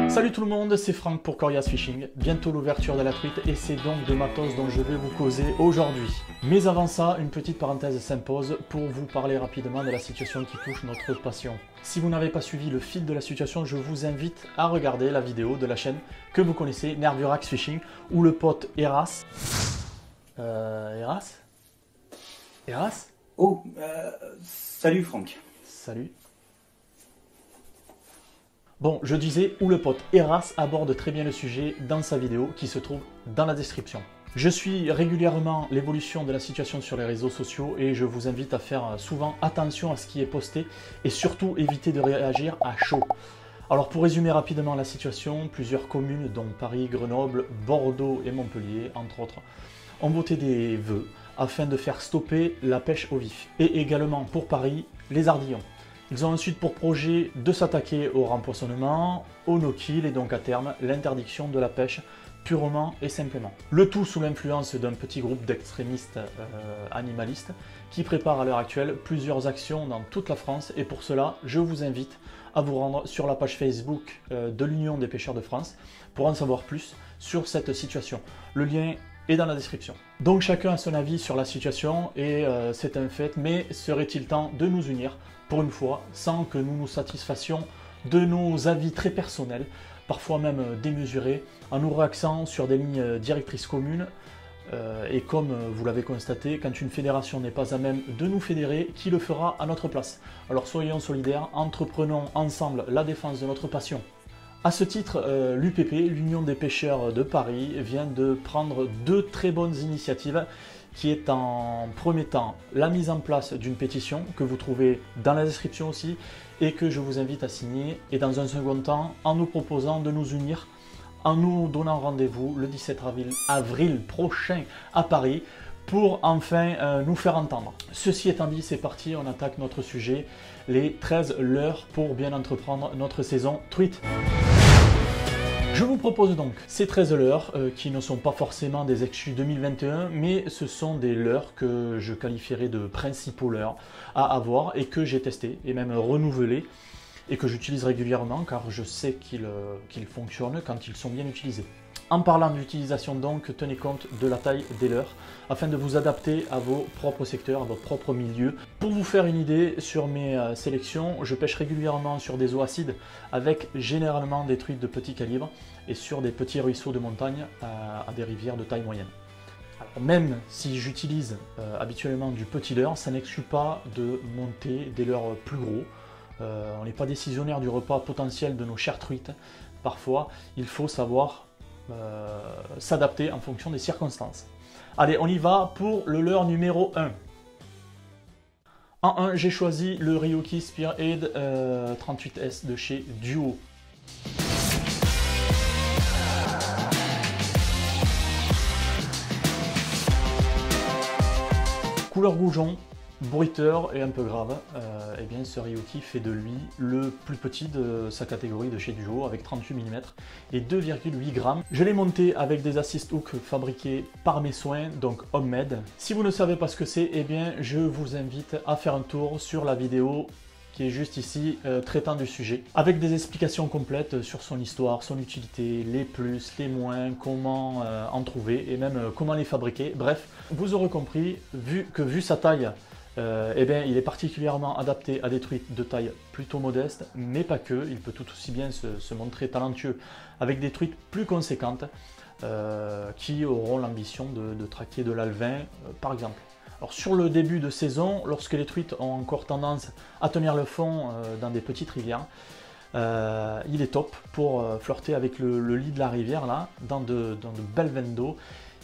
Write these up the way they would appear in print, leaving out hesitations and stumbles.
Salut tout le monde, c'est Franck pour Corias Fishing. Bientôt l'ouverture de la truite et c'est donc de matos dont je vais vous causer aujourd'hui. Mais avant ça, une petite parenthèse s'impose pour vous parler rapidement de la situation qui touche notre passion. Si vous n'avez pas suivi le fil de la situation, je vous invite à regarder la vidéo de la chaîne que vous connaissez, Nervurax Fishing, où le pote Eras... Eras Oh, salut Franck. Salut. Bon, je disais où le pote Eras aborde très bien le sujet dans sa vidéo qui se trouve dans la description. Je suis régulièrement l'évolution de la situation sur les réseaux sociaux et je vous invite à faire souvent attention à ce qui est posté et surtout éviter de réagir à chaud. Alors pour résumer rapidement la situation, plusieurs communes dont Paris, Grenoble, Bordeaux et Montpellier, entre autres, ont voté des vœux afin de faire stopper la pêche au vif. Et également pour Paris, les ardillons. Ils ont ensuite pour projet de s'attaquer au rempoisonnement, au no-kill et donc à terme l'interdiction de la pêche purement et simplement. Le tout sous l'influence d'un petit groupe d'extrémistes animalistes qui prépare à l'heure actuelle plusieurs actions dans toute la France et pour cela je vous invite à vous rendre sur la page Facebook de l'Union des pêcheurs de France pour en savoir plus sur cette situation. Le lien est dans la description. Donc chacun a son avis sur la situation et c'est un fait, mais serait-il temps de nous unir pour une fois, sans que nous nous satisfassions de nos avis très personnels, parfois même démesurés, en nous réaxant sur des lignes directrices communes. Et comme vous l'avez constaté, quand une fédération n'est pas à même de nous fédérer, qui le fera à notre place? Alors soyons solidaires, entreprenons ensemble la défense de notre passion. A ce titre, l'UPP, l'Union des pêcheurs de Paris, vient de prendre deux très bonnes initiatives qui est en premier temps la mise en place d'une pétition que vous trouvez dans la description aussi et que je vous invite à signer et dans un second temps en nous proposant de nous unir en nous donnant rendez-vous le 17 avril prochain à Paris pour enfin nous faire entendre. Ceci étant dit, c'est parti, on attaque notre sujet, les 13 leurres pour bien entreprendre notre saison truite. Je vous propose donc ces 13 leurres qui ne sont pas forcément des exclus 2021, mais ce sont des leurres que je qualifierais de principaux leurres à avoir et que j'ai testé et même renouvelé et que j'utilise régulièrement car je sais qu'ils fonctionnent quand ils sont bien utilisés. En parlant d'utilisation donc, tenez compte de la taille des leurres afin de vous adapter à vos propres secteurs, à votre propre milieu. Pour vous faire une idée sur mes sélections, je pêche régulièrement sur des eaux acides avec généralement des truites de petit calibre et sur des petits ruisseaux de montagne à des rivières de taille moyenne. Alors, même si j'utilise habituellement du petit leurre, ça n'exclut pas de monter des leurres plus gros. On n'est pas décisionnaire du repas potentiel de nos chères truites. Parfois, il faut savoir s'adapter en fonction des circonstances. Allez, on y va pour le leurre numéro 1. En 1, j'ai choisi le Ryoki Spearhead 38S de chez Duo. Couleur goujon, bruiteur et un peu grave, et bien ce Ryoki fait de lui le plus petit de sa catégorie de chez Duo avec 38 mm et 2,8 g. Je l'ai monté avec des assist hooks fabriqués par mes soins, donc homemade. Si vous ne savez pas ce que c'est, eh bien je vous invite à faire un tour sur la vidéo qui est juste ici traitant du sujet, avec des explications complètes sur son histoire, son utilité, les plus, les moins, comment en trouver et même comment les fabriquer. Bref, vous aurez compris, vu sa taille, eh bien, il est particulièrement adapté à des truites de taille plutôt modeste, mais pas que, il peut tout aussi bien se montrer talentueux avec des truites plus conséquentes qui auront l'ambition de traquer de l'alevin par exemple. Alors sur le début de saison, lorsque les truites ont encore tendance à tenir le fond dans des petites rivières, il est top pour flirter avec le lit de la rivière là, dans de belles veines d'eau.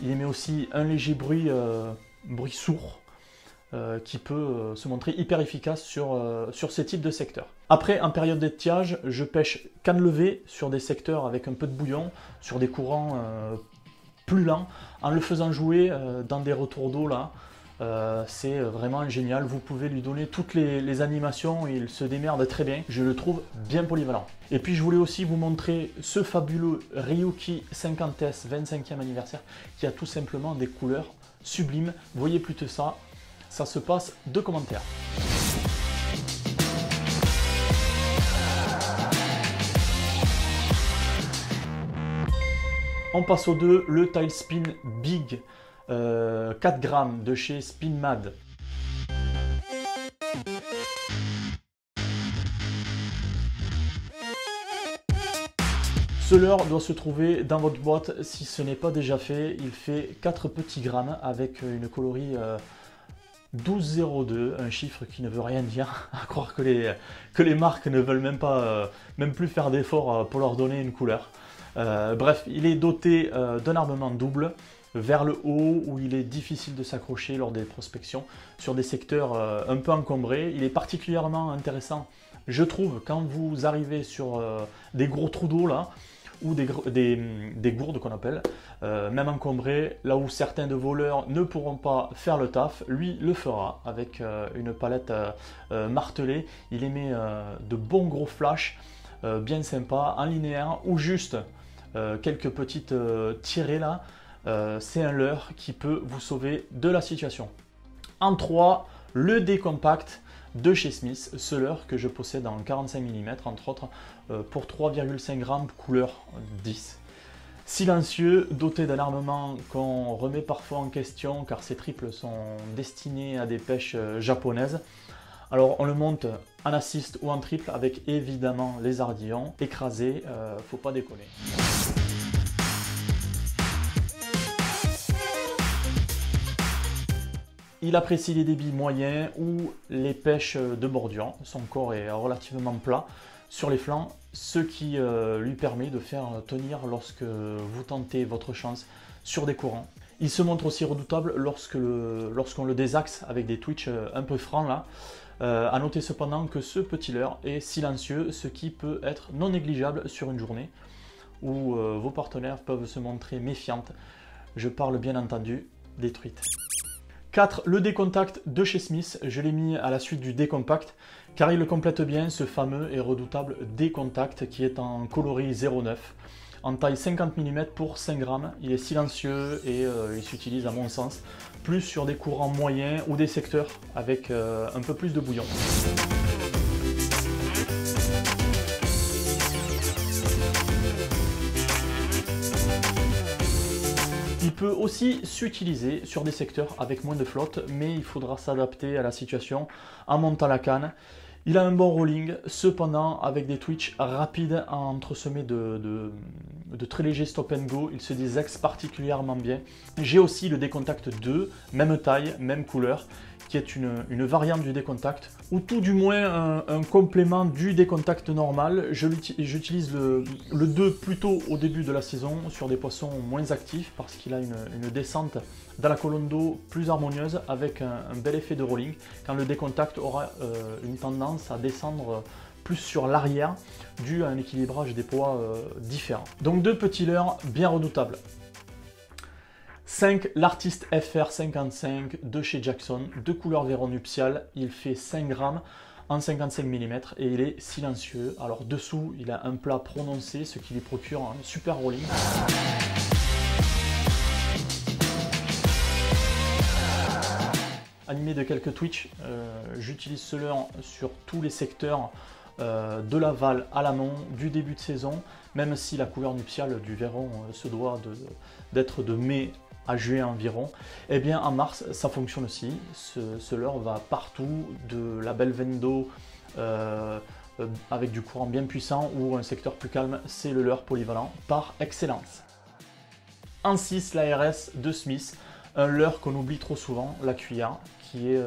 Il émet aussi un léger bruit sourd, qui peut se montrer hyper efficace sur ces types de secteurs. Après, en période d'étiage, je pêche canne levée sur des secteurs avec un peu de bouillon, sur des courants plus lents, en le faisant jouer dans des retours d'eau là. C'est vraiment génial, vous pouvez lui donner toutes les animations et il se démerde très bien, je le trouve bien polyvalent. Et puis je voulais aussi vous montrer ce fabuleux Ryoki 50S 25e anniversaire qui a tout simplement des couleurs sublimes, voyez plutôt ça. Ça se passe de commentaires. On passe au 2, le Tile Spin Big 4 grammes de chez Spinmad. Ce leurre doit se trouver dans votre boîte si ce n'est pas déjà fait. Il fait 4 petits grammes avec une colorie 12,02, un chiffre qui ne veut rien dire, à croire que les marques ne veulent même plus faire d'efforts pour leur donner une couleur. Bref, il est doté d'un armement double vers le haut où il est difficile de s'accrocher lors des prospections sur des secteurs un peu encombrés. Il est particulièrement intéressant, je trouve, quand vous arrivez sur des gros trous d'eau là, ou des gourdes qu'on appelle, même encombrées, là où certains de vos leurres ne pourront pas faire le taf, lui le fera avec une palette martelée. Il émet de bons gros flashs, bien sympas, en linéaire, ou juste quelques petites tirées là. C'est un leurre qui peut vous sauver de la situation. En 3, le D-Compact de chez Smith, ce leurre que je possède en 45 mm entre autres, pour 3,5 grammes, couleur 10. Silencieux, doté d'un armement qu'on remet parfois en question car ces triples sont destinés à des pêches japonaises. Alors on le monte en assist ou en triple avec évidemment les ardillons écrasés, faut pas déconner. Il apprécie les débits moyens ou les pêches de bordure. Son corps est relativement plat sur les flancs, ce qui lui permet de faire tenir lorsque vous tentez votre chance sur des courants. Il se montre aussi redoutable lorsqu'on le désaxe avec des twitches un peu francs là. À noter cependant que ce petit leurre est silencieux, ce qui peut être non négligeable sur une journée où vos partenaires peuvent se montrer méfiantes. Je parle bien entendu des truites. 4. Le D-Contact de chez Smith, je l'ai mis à la suite du D-Compact car il le complète bien, ce fameux et redoutable D-Contact qui est en coloris 0,9 en taille 50 mm pour 5 grammes. Il est silencieux et il s'utilise à mon sens plus sur des courants moyens ou des secteurs avec un peu plus de bouillon. Il peut aussi s'utiliser sur des secteurs avec moins de flotte, mais il faudra s'adapter à la situation en montant la canne. Il a un bon rolling, cependant avec des twitches rapides entresemés de très légers stop and go, il se désaxe particulièrement bien. J'ai aussi le D-Contact 2, même taille, même couleur, qui est une variante du D-Contact, ou tout du moins un complément du D-Contact normal. J'utilise le 2 plutôt au début de la saison sur des poissons moins actifs parce qu'il a une descente dans la colonne d'eau plus harmonieuse avec un bel effet de rolling, quand le D-Contact aura une tendance à descendre plus sur l'arrière dû à un équilibrage des poids différent. Donc deux petits leurres bien redoutables. 5. L'Artist FR55 de chez Jackson, de couleur Véron nuptial. Il fait 5 grammes en 55 mm et il est silencieux. Alors dessous, il a un plat prononcé, ce qui lui procure un super rolling. Animé de quelques twitch, j'utilise ce leurre sur tous les secteurs de l'aval à l'amont du début de saison, même si la couleur nuptiale du Véron se doit d'être de mai à juin environ, et bien en mars ça fonctionne aussi. Ce leurre va partout, de la belle veine d'eau avec du courant bien puissant ou un secteur plus calme, c'est le leurre polyvalent par excellence. En 6, l'ARS de Smith, un leurre qu'on oublie trop souvent, la cuillère, qui est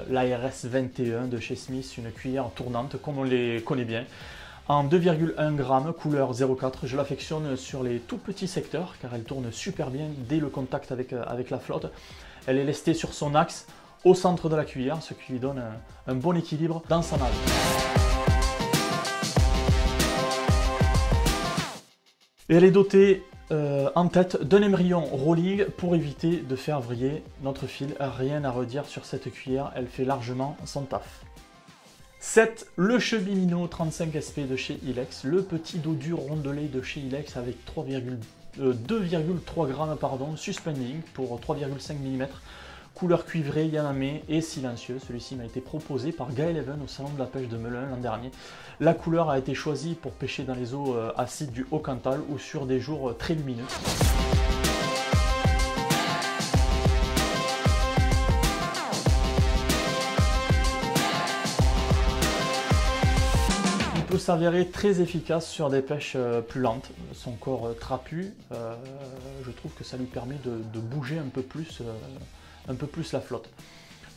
l'ARS 21 de chez Smith, une cuillère tournante comme on les connaît bien. En 2,1 g, couleur 0,4, je l'affectionne sur les tout petits secteurs car elle tourne super bien dès le contact avec la flotte. Elle est lestée sur son axe au centre de la cuillère, ce qui lui donne un bon équilibre dans sa nage. Et elle est dotée en tête d'un émerillon rolling pour éviter de faire vriller notre fil. Rien à redire sur cette cuillère, elle fait largement son taf. 7. Le Chevimino 35 SP de chez Ilex, le petit dos dur rondelé de chez Ilex avec 2,3 g suspending pour 3,5 mm, couleur cuivrée, Yamame et silencieux. Celui-ci m'a été proposé par Gaël Even au salon de la pêche de Melun l'an dernier. La couleur a été choisie pour pêcher dans les eaux acides du Haut-Cantal ou sur des jours très lumineux. Peut s'avérer très efficace sur des pêches plus lentes. Son corps trapu, je trouve que ça lui permet de bouger un peu plus la flotte.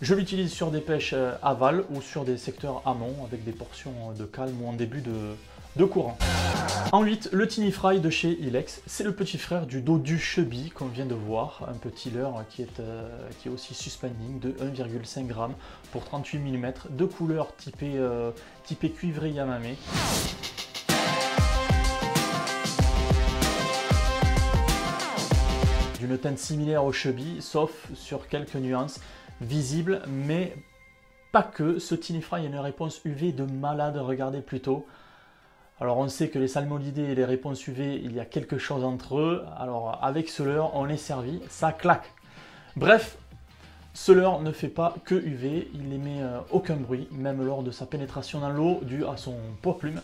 Je l'utilise sur des pêches aval ou sur des secteurs amont avec des portions de calme ou en début de courant. En 8, le Tiny Fry de chez Ilex. C'est le petit frère du Dodu Chubby qu'on vient de voir, un petit leurre qui est aussi suspending de 1,5 g pour 38 mm, de couleur typée cuivré Yamame. D'une teinte similaire au Chubby, sauf sur quelques nuances visibles, mais pas que. Ce Tiny Fry a une réponse UV de malade, regardez plutôt. Alors on sait que les salmonidés et les réponses UV, il y a quelque chose entre eux. Alors avec ce leurre, on est servi, ça claque. Bref, ce leurre ne fait pas que UV, il n'émet aucun bruit, même lors de sa pénétration dans l'eau due à son poids plume.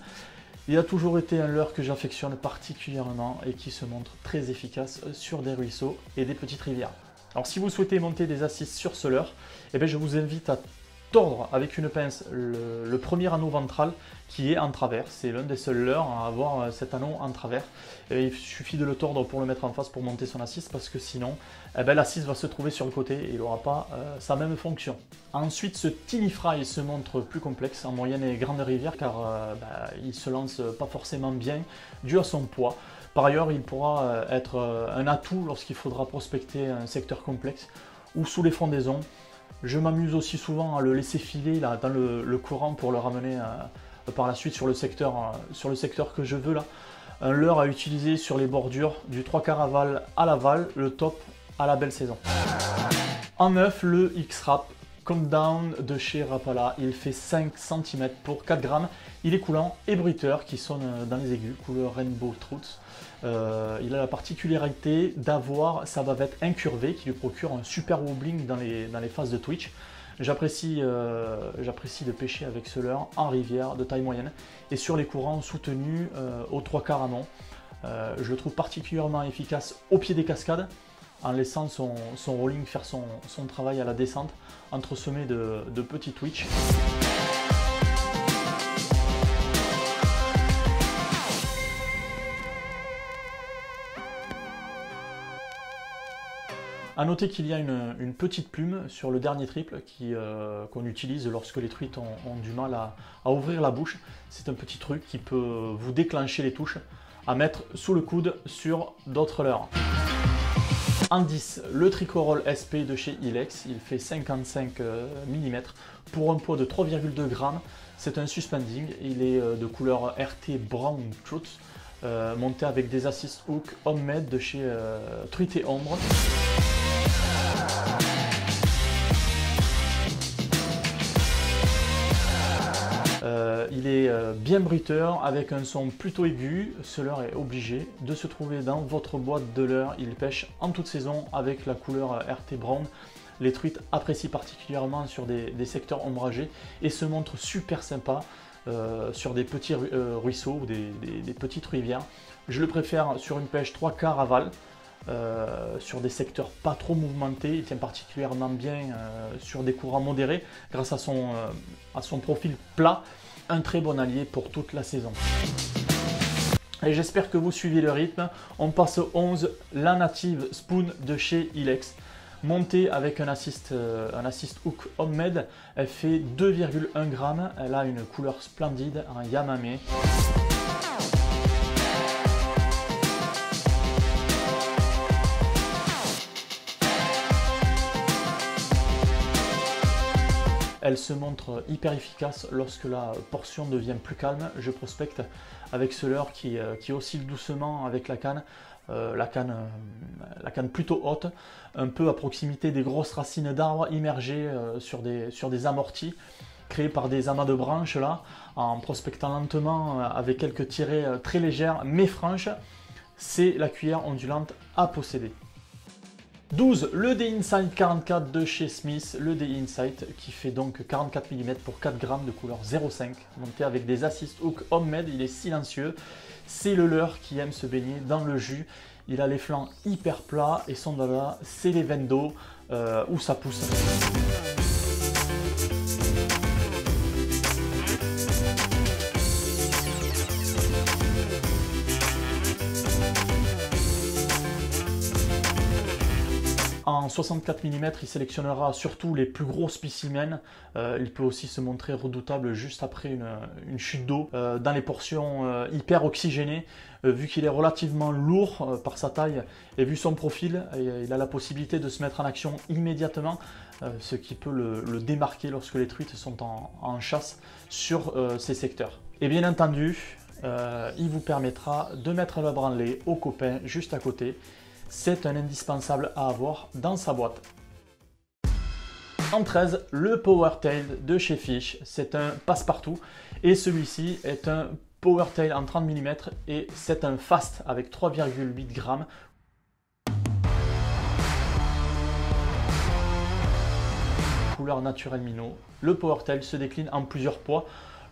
Il a toujours été un leurre que j'affectionne particulièrement et qui se montre très efficace sur des ruisseaux et des petites rivières. Alors si vous souhaitez monter des assises sur ce leurre, eh bien, je vous invite à tordre avec une pince le premier anneau ventral qui est en travers. C'est l'un des seuls leurres à avoir cet anneau en travers. Et il suffit de le tordre pour le mettre en face pour monter son assise, parce que sinon l'assise va se trouver sur le côté et il n'aura pas sa même fonction. Ensuite, ce Tiny Fry se montre plus complexe en moyenne et grande rivière car il se lance pas forcément bien dû à son poids. Par ailleurs, il pourra être un atout lorsqu'il faudra prospecter un secteur complexe ou sous les fondaisons. Je m'amuse aussi souvent à le laisser filer là, dans le courant pour le ramener par la suite sur le secteur que je veux là. Un leurre à utiliser sur les bordures du 3/4 aval à l'aval, le top à la belle saison. En 9, le X-Rap Countdown de chez Rapala. Il fait 5 cm pour 4 grammes. Il est coulant et bruiteur qui sonne dans les aigus, couleur Rainbow Truth. Il a la particularité d'avoir sa bavette incurvée qui lui procure un super wobbling dans les phases de twitch. J'apprécie de pêcher avec ce leurre en rivière de taille moyenne et sur les courants soutenus aux 3/4 amont. Je le trouve particulièrement efficace au pied des cascades en laissant son rolling faire son travail à la descente, entresemé de petits twitch. A noter qu'il y a une petite plume sur le dernier triple qu'on utilise lorsque les truites ont du mal à ouvrir la bouche. C'est un petit truc qui peut vous déclencher les touches à mettre sous le coude sur d'autres leurres. En 10, le Tricorol SP de chez Ilex. Il fait 55 mm pour un poids de 3,2 g. C'est un suspending. Il est de couleur RT Brown Truth, monté avec des assist hook homemade de chez Truite et Ombre. Il est bien bruiteur avec un son plutôt aigu. Ce leurre est obligé de se trouver dans votre boîte de leurre. Il pêche en toute saison avec la couleur RT Brown. Les truites apprécient particulièrement sur des secteurs ombragés et se montrent super sympa sur des petits ruisseaux ou des petites rivières. Je le préfère sur une pêche 3/4 aval. Sur des secteurs pas trop mouvementés, il tient particulièrement bien sur des courants modérés grâce à son profil plat, un très bon allié pour toute la saison. Et j'espère que vous suivez le rythme. On passe au 11, la Native Spoon de chez Ilex, montée avec un assist hook homemade. Elle fait 2,1 g, elle a une couleur splendide en Yamame. Elle se montre hyper efficace lorsque la portion devient plus calme. Je prospecte avec ce leurre qui oscille doucement avec la canne plutôt haute, un peu à proximité des grosses racines d'arbres immergées sur des amortis créés par des amas de branches là, en prospectant lentement avec quelques tirées très légères mais franches. C'est la cuillère ondulante à posséder. 12, le D-Insight 44 de chez Smith, le D-Insight qui fait donc 44 mm pour 4 grammes de couleur 0,5, monté avec des assist hook homemade, il est silencieux, c'est le leurre qui aime se baigner dans le jus, il a les flancs hyper plats et son dada, c'est les veines d'eau où ça pousse. En 64 mm, il sélectionnera surtout les plus gros spécimens. Il peut aussi se montrer redoutable juste après une chute d'eau dans les portions hyper oxygénées. Vu qu'il est relativement lourd par sa taille et vu son profil, il a la possibilité de se mettre en action immédiatement, ce qui peut le démarquer lorsque les truites sont en chasse sur ces secteurs. Et bien entendu, il vous permettra de mettre le branlet au copain juste à côté. C'est un indispensable à avoir dans sa boîte. En 13, le PowerTail de chez Fish, c'est un passe-partout et celui-ci est un PowerTail en 30 mm et c'est un fast avec 3,8 grammes. Couleur naturelle minot. Le PowerTail se décline en plusieurs poids.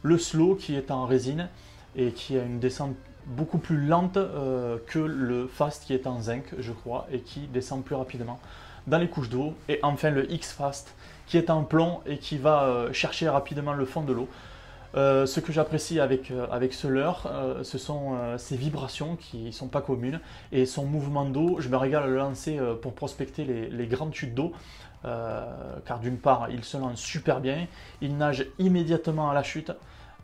Le slow qui est en résine et qui a une descente beaucoup plus lente que le fast qui est en zinc, je crois, et qui descend plus rapidement dans les couches d'eau. Et enfin le X-Fast qui est en plomb et qui va chercher rapidement le fond de l'eau. Ce que j'apprécie avec ce leurre, ce sont ses vibrations qui ne sont pas communes et son mouvement d'eau. Je me régale à le lancer pour prospecter les grandes chutes d'eau. Car d'une part, il se lance super bien, il nage immédiatement à la chute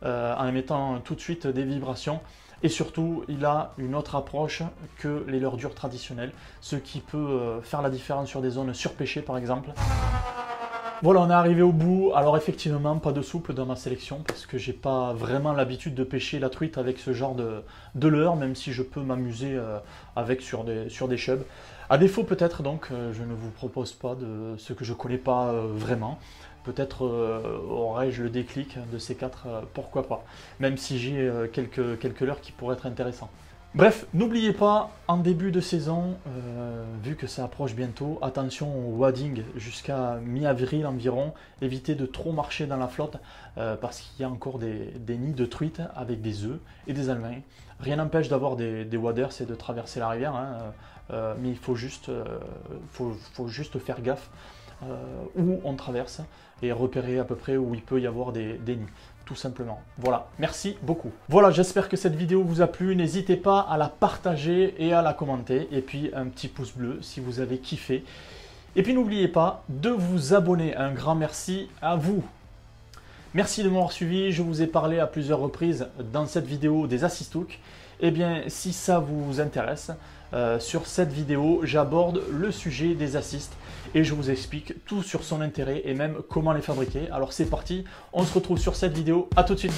en émettant tout de suite des vibrations. Et surtout, il a une autre approche que les leurres durs traditionnels, ce qui peut faire la différence sur des zones surpêchées par exemple. Voilà, on est arrivé au bout. Alors effectivement, pas de souple dans ma sélection parce que j'ai pas vraiment l'habitude de pêcher la truite avec ce genre de leurre, même si je peux m'amuser avec sur des chubs. À défaut peut-être donc, je ne vous propose pas de ce que je connais pas vraiment. Peut-être aurais-je le déclic de ces quatre, pourquoi pas. Même si j'ai quelques leurres qui pourraient être intéressants. Bref, n'oubliez pas, en début de saison, vu que ça approche bientôt, attention au wadding jusqu'à mi-avril environ. Évitez de trop marcher dans la flotte parce qu'il y a encore des nids de truites avec des œufs et des alevins. Rien n'empêche d'avoir des waders et de traverser la rivière, hein, mais il faut juste faire gaffe où on traverse et repérer à peu près où il peut y avoir des nids. Tout simplement. Voilà, merci beaucoup. Voilà, j'espère que cette vidéo vous a plu. N'hésitez pas à la partager et à la commenter. Et puis un petit pouce bleu si vous avez kiffé. Et puis n'oubliez pas de vous abonner. Un grand merci à vous. Merci de m'avoir suivi. Je vous ai parlé à plusieurs reprises dans cette vidéo des assist hooks. Eh bien, si ça vous intéresse, sur cette vidéo, j'aborde le sujet des assists et je vous explique tout sur son intérêt et même comment les fabriquer. Alors c'est parti, on se retrouve sur cette vidéo. À tout de suite.